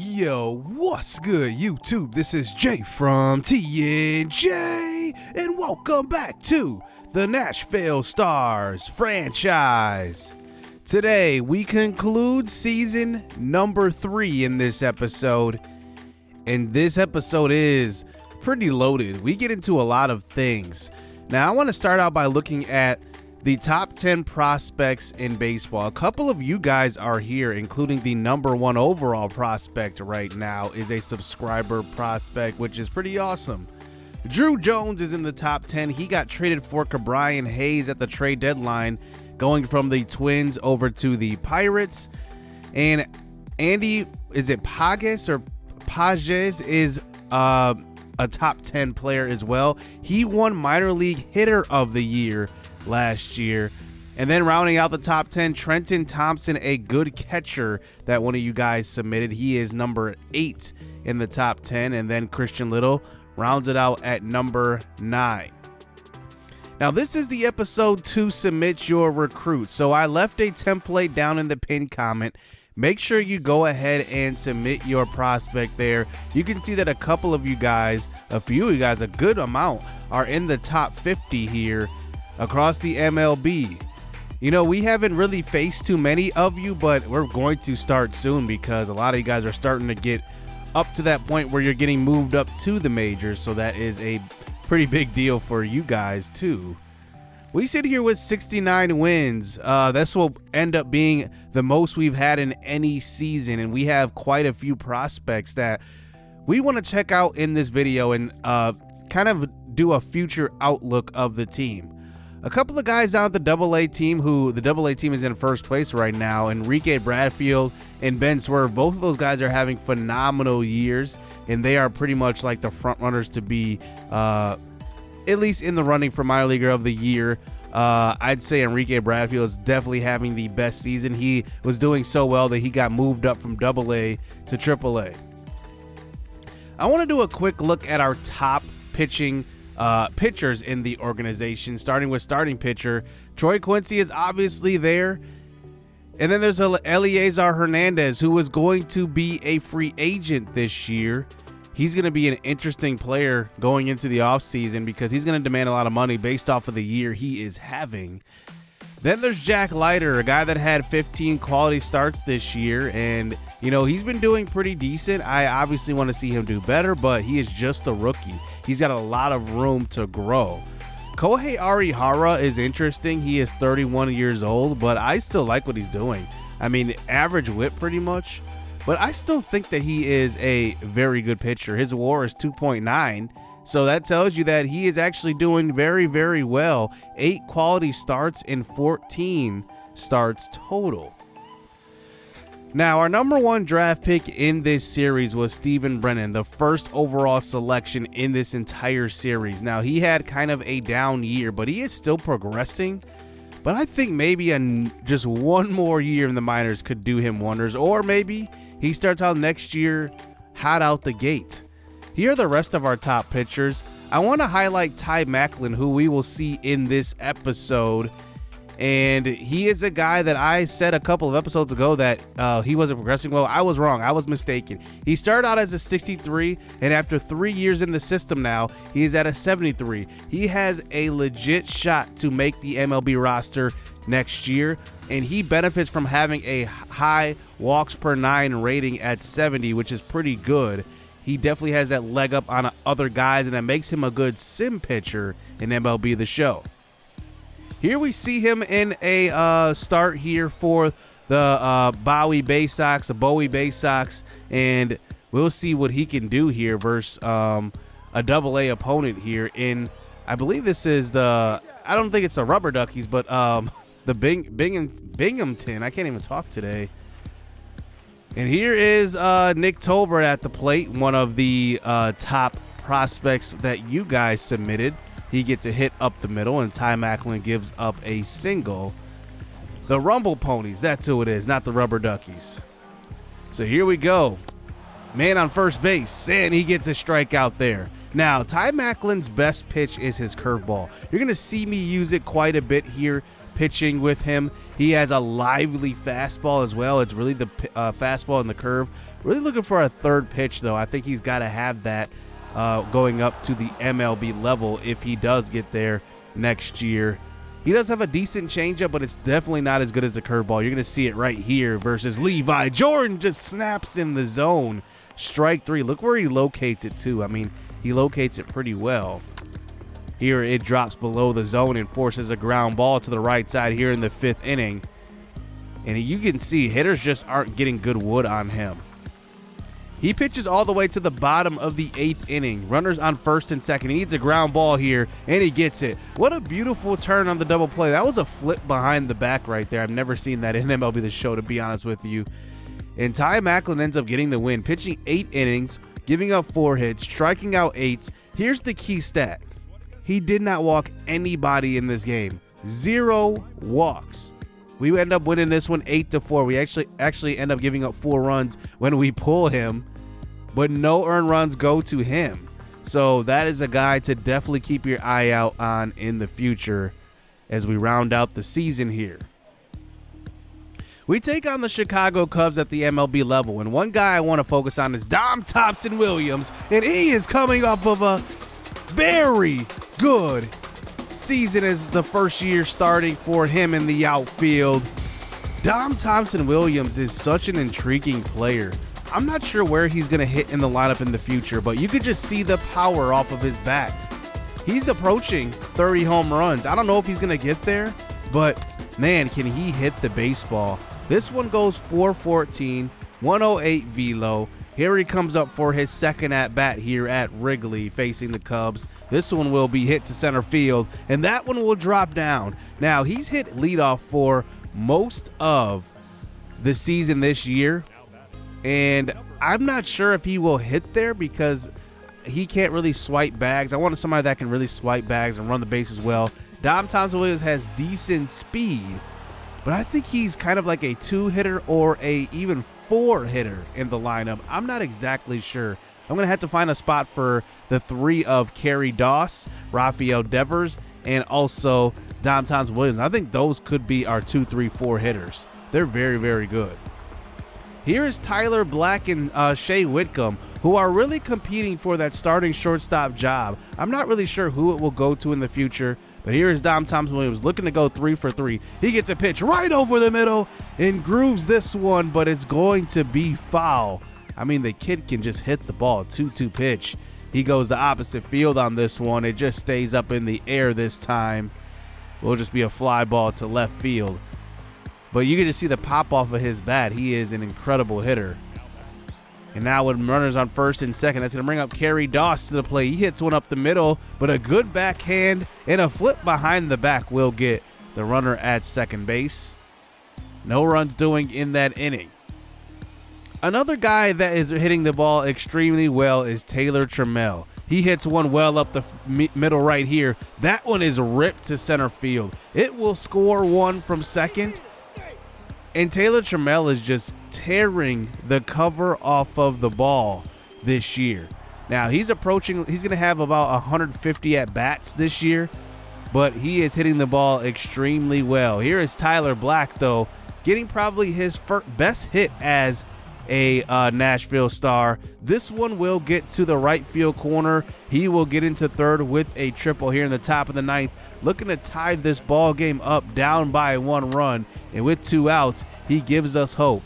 Yo, what's good, YouTube? This is Jay from TNJ, and welcome back to the Nashville Stars franchise. Today, we conclude season number 3 in this episode, and this episode is pretty loaded. We get into a lot of things. Now, I want to start out by looking at the top 10 prospects in baseball. A couple of you guys are here, including the number 1 overall prospect right now is a subscriber prospect, which is pretty awesome. Drew Jones is in the top 10. He got traded for Ke'Bryan Hayes at the trade deadline, going from the Twins over to the Pirates. And Andy, is it Pages or Pages, is a top 10 player as well. He won minor league hitter of the year last year. And then rounding out the top 10, Trenton Thompson, a good catcher that one of you guys submitted. He is number 8 in the top 10. And then Christian Little rounds it out at number 9. Now, this is the episode to submit your recruit. So I left a template down in the pinned comment. Make sure you go ahead and submit your prospect there. You can see that a couple of you guys, a few of you guys, a good amount, are in the top 50 here across the MLB. You know, we haven't really faced too many of you, but we're going to start soon because a lot of you guys are starting to get up to that point where you're getting moved up to the majors. So that is a pretty big deal for you guys too. We sit here with 69 wins. This will end up being the most we've had in any season, and we have quite a few prospects that we want to check out in this video and kind of do a future outlook of the team. A couple of guys down at the AA team, who the AA team is in first place right now, Enrique Bradfield and Ben Swerve. Both of those guys are having phenomenal years, and they are pretty much like the front runners to be at least in the running for minor leaguer of the year. I'd say Enrique Bradfield is definitely having the best season. He was doing so well that he got moved up from AA to AAA. I want to do a quick look at our top pitchers in the organization, starting with starting pitcher. Troy Quincy is obviously there. And then there's Eliezer Hernandez, who is going to be a free agent this year. He's going to be an interesting player going into the offseason because he's going to demand a lot of money based off of the year he is having. Then there's Jack Leiter, a guy that had 15 quality starts this year, and you know, he's been doing pretty decent. I obviously want to see him do better, but he is just a rookie. He's got a lot of room to grow. Kohei Arihara is interesting. He is 31 years old, but I still like what he's doing. I mean, average whip pretty much, but I still think that he is a very good pitcher. His WAR is 2.9. So that tells you that he is actually doing very, very well. 8 quality starts and 14 starts total. Now, our number 1 draft pick in this series was Steven Brennan, the first overall selection in this entire series. Now, he had kind of a down year, but he is still progressing. But I think maybe just one more year in the minors could do him wonders. Or maybe he starts out next year hot out the gate. Here are the rest of our top pitchers. I want to highlight Ty Macklin, who we will see in this episode. And he is a guy that I said a couple of episodes ago that he wasn't progressing well. I was wrong. I was mistaken. He started out as a 63, and after 3 years in the system now, he is at a 73. He has a legit shot to make the MLB roster next year, and he benefits from having a high walks per 9 rating at 70, which is pretty good. He definitely has that leg up on other guys, and that makes him a good sim pitcher in MLB The Show. Here we see him in a start here for the Bowie Bay Sox, and we'll see what he can do here versus a AA opponent here in, I believe this is I don't think it's the Rubber Duckies, but the Binghamton. I can't even talk today. And here is Nick Tolbert at the plate, one of the top prospects that you guys submitted. He gets a hit up the middle, and Ty Macklin gives up a single. The Rumble Ponies, that's who it is, not the Rubber Duckies. So here we go. Man on first base, and he gets a strikeout there. Now, Ty Macklin's best pitch is his curveball. You're going to see me use it quite a bit here. pitching with him. He has a lively fastball as well. It's really the fastball and the curve. Really looking for a third pitch, though. I think he's got to have that going up to the MLB level if he does get there next year. He does have a decent changeup, but it's definitely not as good as the curveball. You're going to see it right here versus Levi. Jordan just snaps in the zone. Strike three. Look where he locates it, too. I mean, he locates it pretty well. Here it drops below the zone and forces a ground ball to the right side here in the 5th inning. And you can see hitters just aren't getting good wood on him. He pitches all the way to the bottom of the 8th inning. Runners on first and second. He needs a ground ball here, and he gets it. What a beautiful turn on the double play. That was a flip behind the back right there. I've never seen that in MLB The Show, to be honest with you. And Ty Macklin ends up getting the win, pitching 8 innings, giving up 4 hits, striking out 8. Here's the key stat. He did not walk anybody in this game. 0 walks. We end up winning this one 8-4. We actually end up giving up 4 runs when we pull him, but no earned runs go to him. So that is a guy to definitely keep your eye out on in the future as we round out the season here. We take on the Chicago Cubs at the MLB level, and one guy I want to focus on is Dom Thompson Williams, and he is coming off of a very good season as the first year starting for him in the outfield. Dom Thompson Williams is such an intriguing player. I'm not sure where he's going to hit in the lineup in the future, but you could just see the power off of his bat. He's approaching 30 home runs. I don't know if he's going to get there, but man, can he hit the baseball. This one goes 414, 108 velo. Here he comes up for his second at-bat here at Wrigley facing the Cubs. This one will be hit to center field, and that one will drop down. Now, he's hit leadoff for most of the season this year, and I'm not sure if he will hit there because he can't really swipe bags. I wanted somebody that can really swipe bags and run the bases well. Dom Thompson Williams has decent speed, but I think he's kind of like a 2-hitter or a even 4-hitter in the lineup. I'm not exactly sure. I'm going to have to find a spot for the 3 of Kerry Doss, Rafael Devers, and also Dom Thompson Williams. I think those could be our 2, 3, 4 hitters. They're very, very good. Here is Tyler Black and Shea Whitcomb, who are really competing for that starting shortstop job. I'm not really sure who it will go to in the future, but here is Dom Thompson Williams looking to go 3 for 3. He gets a pitch right over the middle and grooves this one, but it's going to be foul. I mean, the kid can just hit the ball. 2-2 pitch. He goes the opposite field on this one. It just stays up in the air this time. Will just be a fly ball to left field. But you get to see the pop off of his bat. He is an incredible hitter. And now with runners on first and second, that's going to bring up Kerry Doss to the plate. He hits one up the middle, but a good backhand and a flip behind the back will get the runner at second base. No runs doing in that inning. Another guy that is hitting the ball extremely well is Taylor Trammell. He hits one well up the middle right here. That one is ripped to center field. It will score one from second. And Taylor Trammell is just tearing the cover off of the ball this year. Now, he's going to have about 150 at-bats this year, but he is hitting the ball extremely well. Here is Tyler Black, though, getting probably his best hit as a Nashville Star. This one will get to the right field corner. He will get into third with a triple here in the top of the 9th, looking to tie this ball game up down by 1 run. And with 2 outs, he gives us hope.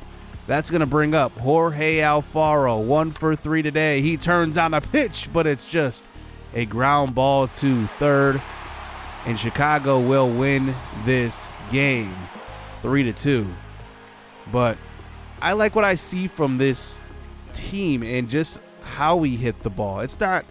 That's going to bring up Jorge Alfaro, 1 for 3 today. He turns on a pitch, but it's just a ground ball to third. And Chicago will win this game 3-2. But I like what I see from this team and just how we hit the ball. It's not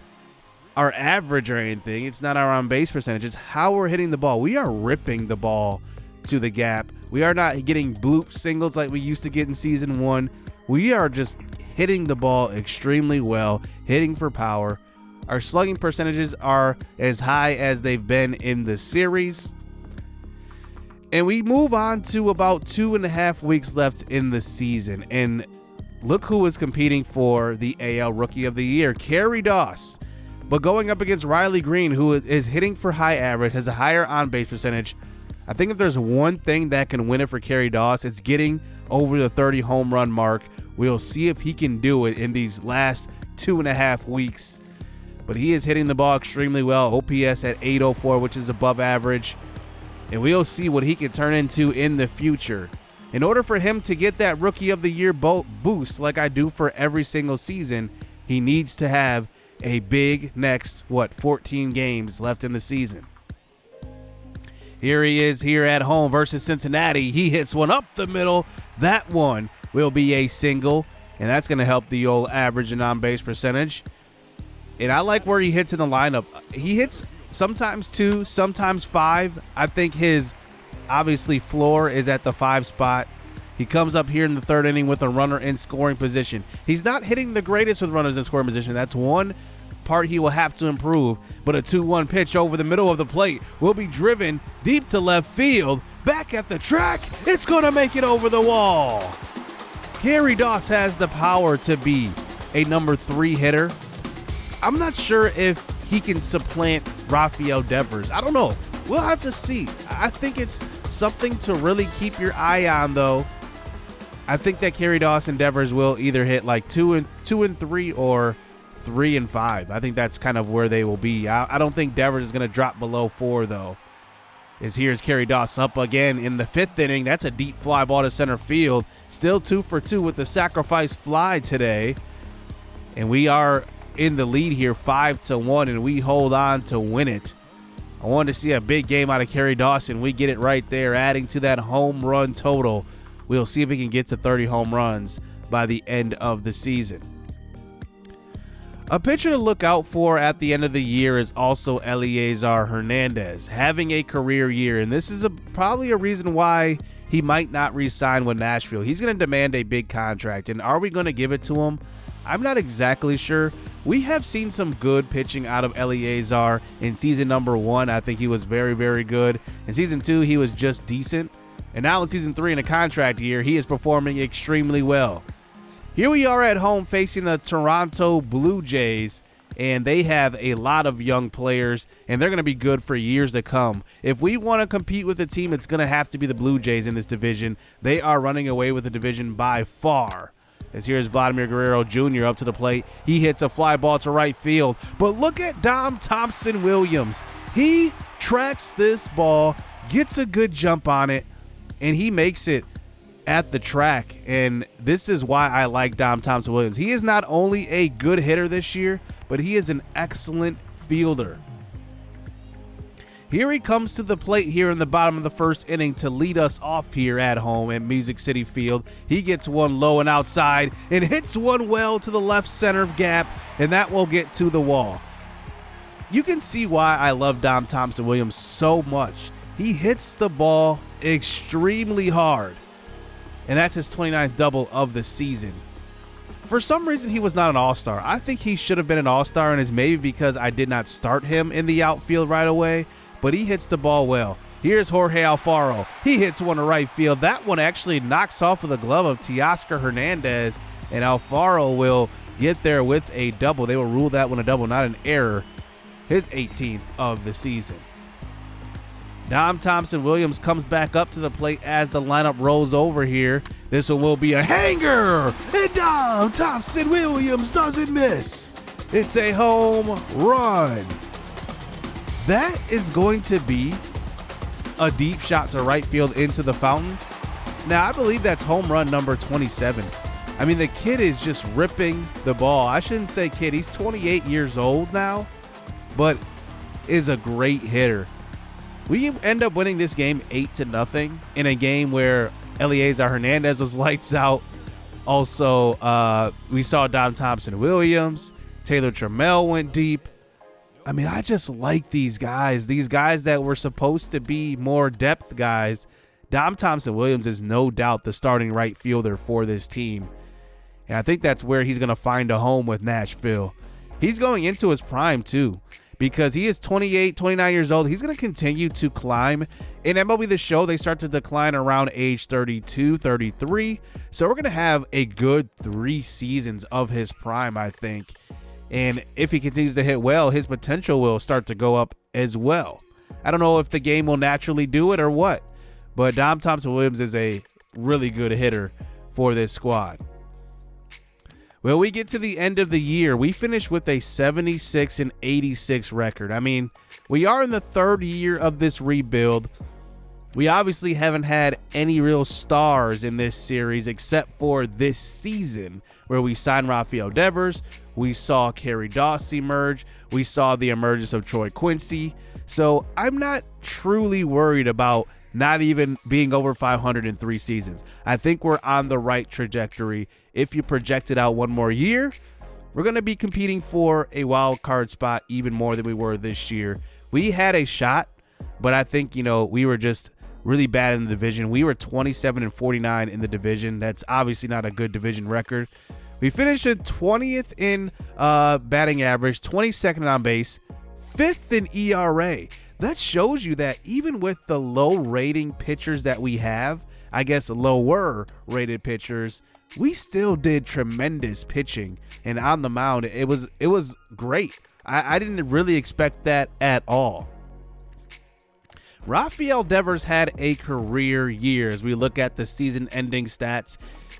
our average or anything. It's not our on-base percentage. It's how we're hitting the ball. We are ripping the ball to the gap. We are not getting bloop singles like we used to get in season 1. We are just hitting the ball extremely well, hitting for power. Our slugging percentages are as high as they've been in the series. And we move on to about 2.5 weeks left in the season. And look who is competing for the AL Rookie of the Year, Kerry Doss. But going up against Riley Green, who is hitting for high average, has a higher on-base percentage, I think if there's one thing that can win it for Kerry Doss, it's getting over the 30 home run mark. We'll see if he can do it in these last 2.5 weeks. But he is hitting the ball extremely well. OPS at 804, which is above average. And we'll see what he can turn into in the future. In order for him to get that Rookie of the Year boost like I do for every single season, he needs to have a big next, 14 games left in the season. Here he is here at home versus Cincinnati. He hits one up the middle. That one will be a single, and that's going to help the old average and on-base percentage. And I like where he hits in the lineup. He hits sometimes 2, sometimes 5. I think his, obviously, floor is at the 5 spot. He comes up here in the 3rd inning with a runner in scoring position. He's not hitting the greatest with runners in scoring position. That's one part he will have to improve. But a 2-1 pitch over the middle of the plate will be driven deep to left field. Back at the track, it's going to make it over the wall. Kerry Doss has the power to be a number 3 hitter. I'm not sure if he can supplant Rafael Devers. I don't know. We'll have to see. I think it's something to really keep your eye on, though. I think that Kerry Doss and Devers will either hit like 2 and 3 or 3 and 5. I think that's kind of where they will be. I don't think Devers is going to drop below 4, though. Here's Kerry Doss up again in the 5th inning. That's a deep fly ball to center field. Still 2 for 2 with the sacrifice fly today. And we are in the lead here 5-1, and we hold on to win it. I wanted to see a big game out of Kerry Doss, and we get it right there, adding to that home run total. We'll see if we can get to 30 home runs by the end of the season. A pitcher to look out for at the end of the year is also Elieser Hernandez, having a career year, and this is probably a reason why he might not re-sign with Nashville. He's going to demand a big contract, and are we going to give it to him? I'm not exactly sure. We have seen some good pitching out of Elieser in season number 1. I think he was very, very good. In season 2, he was just decent. And now in season 3, in a contract year, he is performing extremely well. Here we are at home facing the Toronto Blue Jays, and they have a lot of young players, and they're going to be good for years to come. If we want to compete with a team, it's going to have to be the Blue Jays in this division. They are running away with the division by far. As here's Vladimir Guerrero Jr. up to the plate. He hits a fly ball to right field. But look at Dom Thompson Williams. He tracks this ball, gets a good jump on it, and he makes it at the track. And this is why I like Dom Thompson Williams. He is not only a good hitter this year, but he is an excellent fielder. Here he comes to the plate here in the bottom of the 1st inning to lead us off here at home at Music City Field. He gets one low and outside and hits one well to the left center gap, and that will get to the wall. You can see why I love Dom Thompson Williams so much. He hits the ball extremely hard, and that's his 29th double of the season. For some reason, he was not an all-star. I think he should have been an all-star, and it's maybe because I did not start him in the outfield right away. But he hits the ball well. Here's Jorge Alfaro. He hits one to right field. That one actually knocks off of the glove of Teoscar Hernandez, and Alfaro will get there with a double. They will rule that one a double, not an error. His 18th of the season. Dom Thompson Williams comes back up to the plate as the lineup rolls over here. This one will be a hanger, and Dom Thompson Williams doesn't miss. It's a home run. That is going to be a deep shot to right field into the fountain. Now, I believe that's home run number 27. I mean, the kid is just ripping the ball. I shouldn't say kid. He's 28 years old now, but is a great hitter. We end up winning this game 8-0 in a game where Elieser Hernandez was lights out. Also, we saw Dom Thompson Williams. Taylor Trammell went deep. I mean, I just like these guys that were supposed to be more depth guys. Dom Thompson Williams is no doubt the starting right fielder for this team. And I think that's where he's going to find a home with Nashville. He's going into his prime too, because he is 28, 29 years old. He's going to continue to climb. In MLB The Show, they start to decline around age 32, 33. So we're going to have a good 3 seasons of his prime, I think. And if he continues to hit well, his potential will start to go up as well. I don't know if the game will naturally do it or what, but Dom Thompson-Williams is a really good hitter for this squad. Well, we get to the end of the year. We finish with a 76-86 record. I mean, we are in the third year of this rebuild. We obviously haven't had any real stars in this series except for this season where we signed Rafael Devers. We saw Kerry Doss emerge. We saw the emergence of Troy Quincy. So I'm not truly worried about not even being over 500 in 3 seasons. I think we're on the right trajectory. If you project it out one more year, we're going to be competing for a wild card spot even more than we were this year. We had a shot, but I think, we were just really bad in the division. We were 27-49 in the division. That's obviously not a good division record. We finished at 20th in batting average, 22nd on base, 5th in ERA. That shows you that even with the low rating pitchers that we have, I guess lower rated pitchers, we still did tremendous pitching. And on the mound, it was great. I didn't really expect that at all. Rafael Devers had a career year as we look at the season ending stats.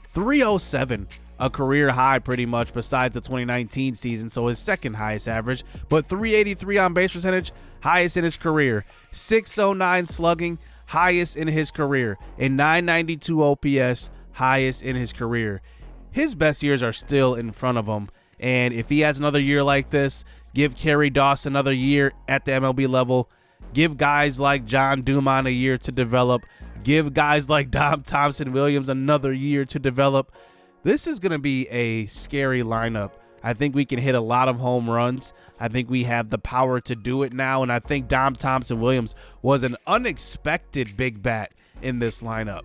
307, a career high pretty much besides the 2019 season, so his second highest average, but 383 on base percentage, highest in his career. 609 slugging, highest in his career. And 992 OPS, highest in his career. His best years are still in front of him, and if he has another year like this, give Kerry Doss another year at the MLB level. Give guys like John Dumont a year to develop. Give guys like Dom Thompson-Williams another year to develop. This is going to be a scary lineup. I think we can hit a lot of home runs. I think we have the power to do it now, and I think Dom Thompson-Williams was an unexpected big bat in this lineup.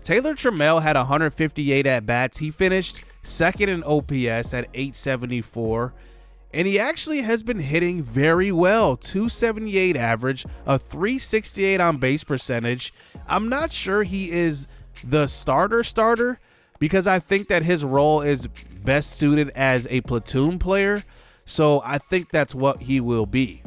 Taylor Trammell had 158 at-bats. He finished second in OPS at 874. And he actually has been hitting very well. 278 average, a 368 on base percentage. I'm not sure he is the starter because I think that his role is best suited as a platoon player. So I think that's what he will be.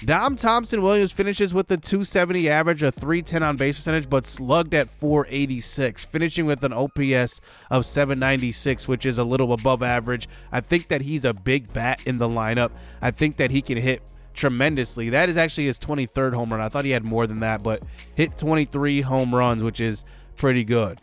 Dom Thompson-Williams finishes with a 270 average, a 310 on base percentage, but slugged at 486, finishing with an OPS of 796, which is a little above average. I think that he's a big bat in the lineup. I think that he can hit tremendously. That is actually his 23rd home run. I thought he had more than that, but hit 23 home runs, which is pretty good.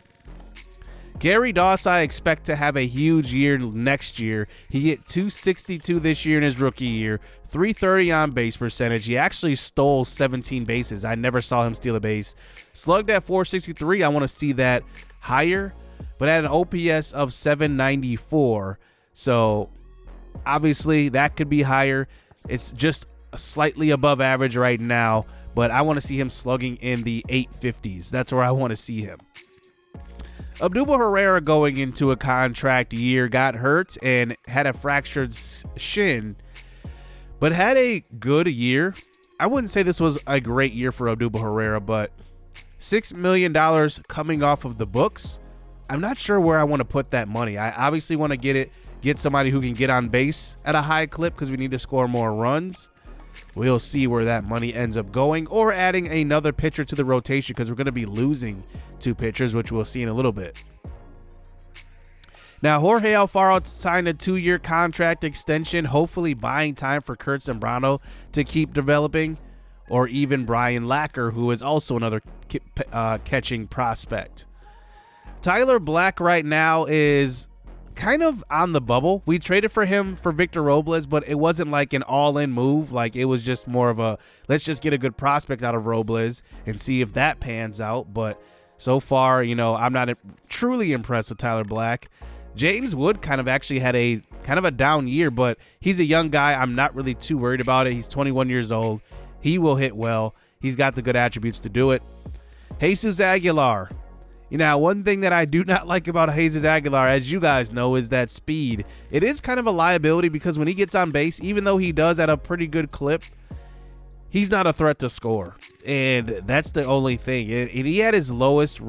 Kerry Doss, I expect to have a huge year next year. He hit 262 this year in his rookie year, 330 on base percentage. He actually stole 17 bases. I never saw him steal a base. Slugged at 463. I want to see that higher, but at an OPS of 794. So obviously that could be higher. It's just slightly above average right now, but I want to see him slugging in the 850s. That's where I want to see him. Odubel Herrera going into a contract year got hurt and had a fractured shin, but had a good year. I wouldn't say this was a great year for Odubel Herrera, but $6 million coming off of the books. I'm not sure where I want to put that money. I obviously want to get somebody who can get on base at a high clip because we need to score more runs. We'll see where that money ends up going, or adding another pitcher to the rotation because we're going to be losing 2 pitchers, which we'll see in a little bit. Now, Jorge Alfaro signed a 2-year contract extension, hopefully buying time for Kurt Zambrano to keep developing, or even Brian Lacker, who is also another catching prospect. Tyler Black right now is kind of on the bubble. We traded for him for Victor Robles, but it wasn't like an all-in move. Like, it was just more of a, let's just get a good prospect out of Robles and see if that pans out. But so far, I'm not truly impressed with Tyler Black. James Wood kind of actually had a down year, but he's a young guy. I'm not really too worried about it. He's 21 years old. He will hit well. He's got the good attributes to do it. Jesus Aguilar. One thing that I do not like about Jesus Aguilar, as you guys know, is that speed. It is kind of a liability because when he gets on base, even though he does at a pretty good clip, he's not a threat to score. And that's the only thing. And he had his lowest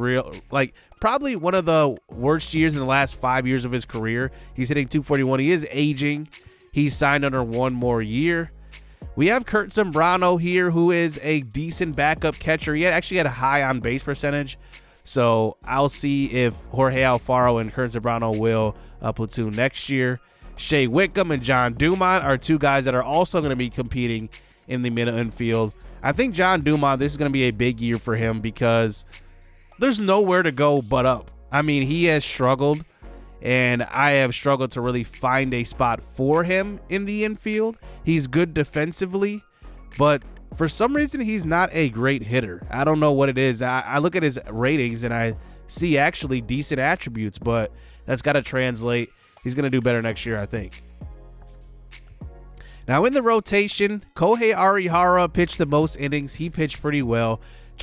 probably one of the worst years in the last 5 years of his career. He's hitting 241. He is aging. He's signed under 1 more year. We have Kurt Zambrano here, who is a decent backup catcher. He actually had a high on base percentage. So I'll see if Jorge Alfaro and Kurt Zambrano will platoon next year. Shea Wickham and John Dumont are two guys that are also going to be competing in the middle infield. I think John Dumont, this is going to be a big year for him because there's nowhere to go but up. I mean, he has struggled, and I have struggled to really find a spot for him in the infield. He's good defensively, but for some reason, he's not a great hitter. I don't know what it is. I look at his ratings, and I see actually decent attributes, but that's got to translate. He's going to do better next year, I think. Now, in the rotation, Kohei Arihara pitched the most innings. He pitched pretty well.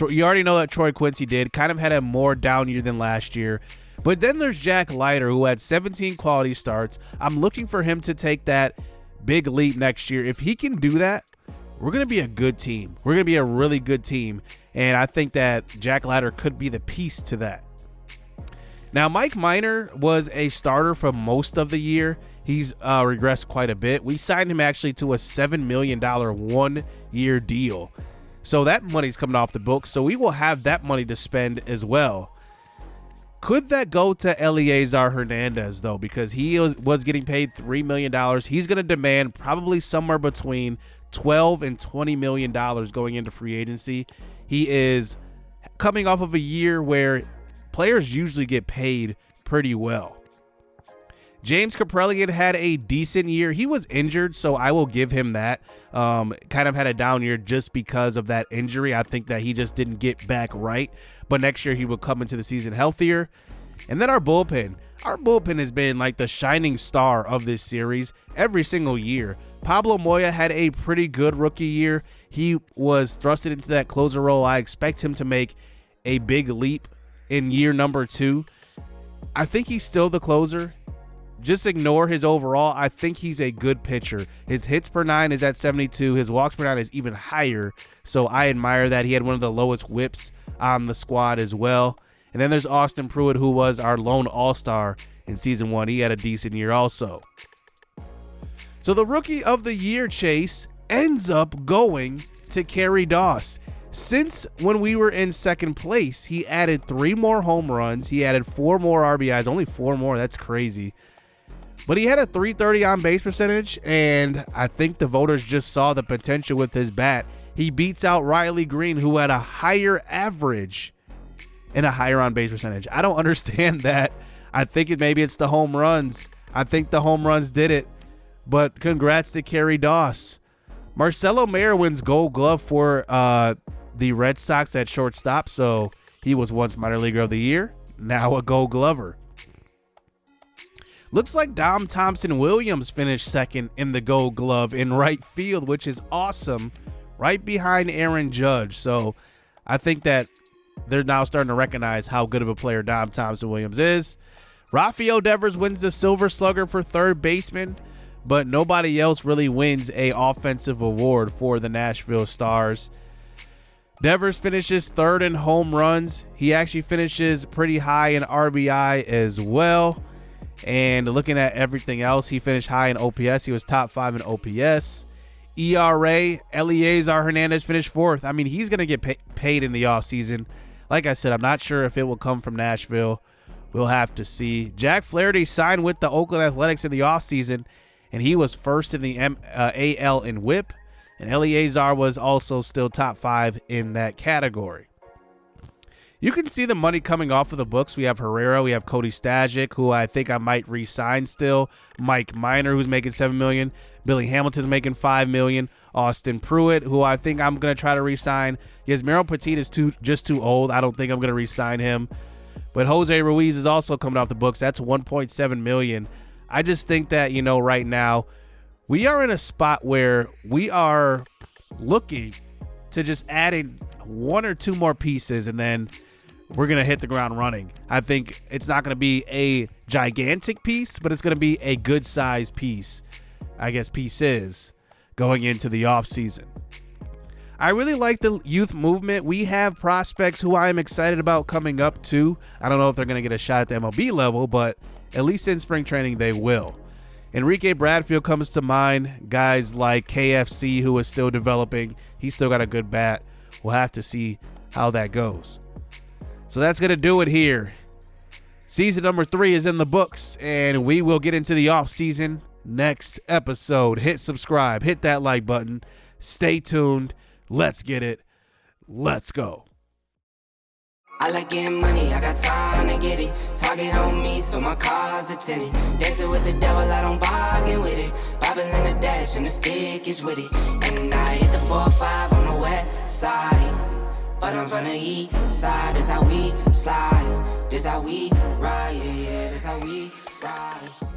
You already know that Troy Quincy did. Kind of had a more down year than last year. But then there's Jack Leiter, who had 17 quality starts. I'm looking for him to take that big leap next year. If he can do that, we're going to be a good team. We're going to be a really good team. And I think that Jack Leiter could be the piece to that. Now, Mike Minor was a starter for most of the year. He's regressed quite a bit. We signed him actually to a $7 million one-year deal. So that money's coming off the books. So we will have that money to spend as well. Could that go to Eliezer Hernandez, though? Because he was getting paid $3 million. He's going to demand probably somewhere between $12 and $20 million going into free agency. He is coming off of a year where players usually get paid pretty well. James Kaprielian had a decent year. He was injured, so I will give him that. Kind of had a down year just because of that injury. I think that he just didn't get back right. But next year he will come into the season healthier. And then our bullpen. Our bullpen has been like the shining star of this series every single year. Pablo Moya had a pretty good rookie year. He was thrusted into that closer role. I expect him to make a big leap in year number 2. I think he's still the closer. Just ignore his overall. I think he's a good pitcher. His hits per 9 is at 72. His walks per 9 is even higher. So I admire that. He had one of the lowest whips on the squad as well. And then there's Austin Pruitt, who was our lone all-star in season 1. He had a decent year also. So the rookie of the year, Chase, ends up going to Kerry Doss. Since when we were in second place, he added 3 more home runs. He added 4 more RBIs, only 4 more. That's crazy. But he had a .330 on base percentage, and I think the voters just saw the potential with his bat. He beats out Riley Green, who had a higher average and a higher on base percentage. I don't understand that. I think maybe it's the home runs. I think the home runs did it. But congrats to Kerry Doss. Marcelo Mayer wins Gold Glove for the Red Sox at shortstop, so he was once minor leaguer of the year, now a Gold Glover. Looks like Dom Thompson Williams finished second in the Gold Glove in right field, which is awesome, right behind Aaron Judge. So I think that they're now starting to recognize how good of a player Dom Thompson Williams is. Rafael Devers wins the Silver Slugger for third baseman, but nobody else really wins a offensive award for the Nashville Stars. Devers finishes third in home runs. He actually finishes pretty high in RBI as well. And looking at everything else, he finished high in OPS. He was top 5 in OPS. ERA, Eliezer Hernandez finished 4th. I mean, he's going to get paid in the offseason. Like I said, I'm not sure if it will come from Nashville. We'll have to see. Jack Flaherty signed with the Oakland Athletics in the offseason, and he was first in the AL in WHIP. And Eliezer was also still top 5 in that category. You can see the money coming off of the books. We have Herrera, we have Cody Stajic, who I think I might re-sign still. Mike Minor, who's making $7 million. Billy Hamilton's making $5 million. Austin Pruitt, who I think I'm going to try to re-sign. Yes, Merrill Petit is just too old. I don't think I'm going to re-sign him. But Jose Ruiz is also coming off the books. That's $1.7 million. I just think that, right now, we are in a spot where we are looking to just add in 1 or 2 more pieces, and then we're going to hit the ground running. I think it's not going to be a gigantic piece, but it's going to be a good-sized piece, pieces, going into the offseason. I really like the youth movement. We have prospects who I am excited about coming up too. I don't know if they're going to get a shot at the MLB level, but at least in spring training they will. Enrique Bradfield comes to mind. Guys like KFC, who is still developing. He's still got a good bat. We'll have to see how that goes. So that's going to do it here. Season number 3 is in the books, and we will get into the offseason next episode. Hit subscribe. Hit that like button. Stay tuned. Let's get it. Let's go. I like getting money, I got time to get it. Target on me, so my car's a tinted. Dancing with the devil, I don't bargain with it. Bobbing in the dash, and the stick is with it. And I hit the 4-5 on the west side. But I'm from the east side, this how we slide. This how we ride, yeah, this how we ride.